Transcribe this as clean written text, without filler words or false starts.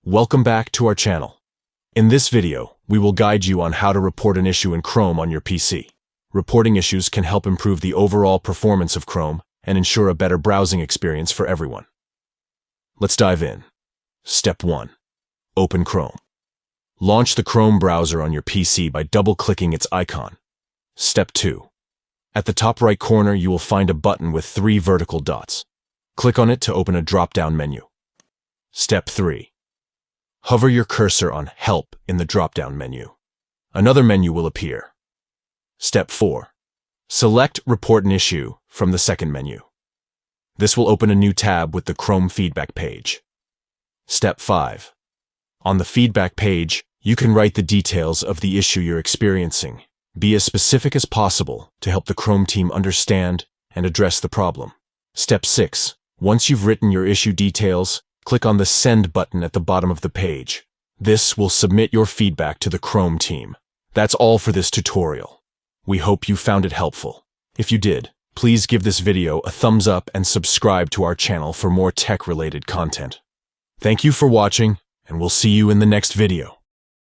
Welcome back to our channel. In this video, we will guide you on how to report an issue in Chrome on your PC. Reporting issues can help improve the overall performance of Chrome and ensure a better browsing experience for everyone. Let's dive in. Step 1. Open Chrome. Launch the Chrome browser on your PC by double-clicking its icon. Step 2. At the top right corner, you will find a button with 3 vertical dots. Click on it to open a drop-down menu. Step 3. Hover your cursor on Help in the drop-down menu. Another menu will appear. Step 4. Select Report an Issue from the second menu. This will open a new tab with the Chrome feedback page. Step 5. On the feedback page, you can write the details of the issue you're experiencing. Be as specific as possible to help the Chrome team understand and address the problem. Step 6. Once you've written your issue details, click on the Send button at the bottom of the page. This will submit your feedback to the Chrome team. That's all for this tutorial. We hope you found it helpful. If you did, please give this video a thumbs up and subscribe to our channel for more tech-related content. Thank you for watching, and we'll see you in the next video.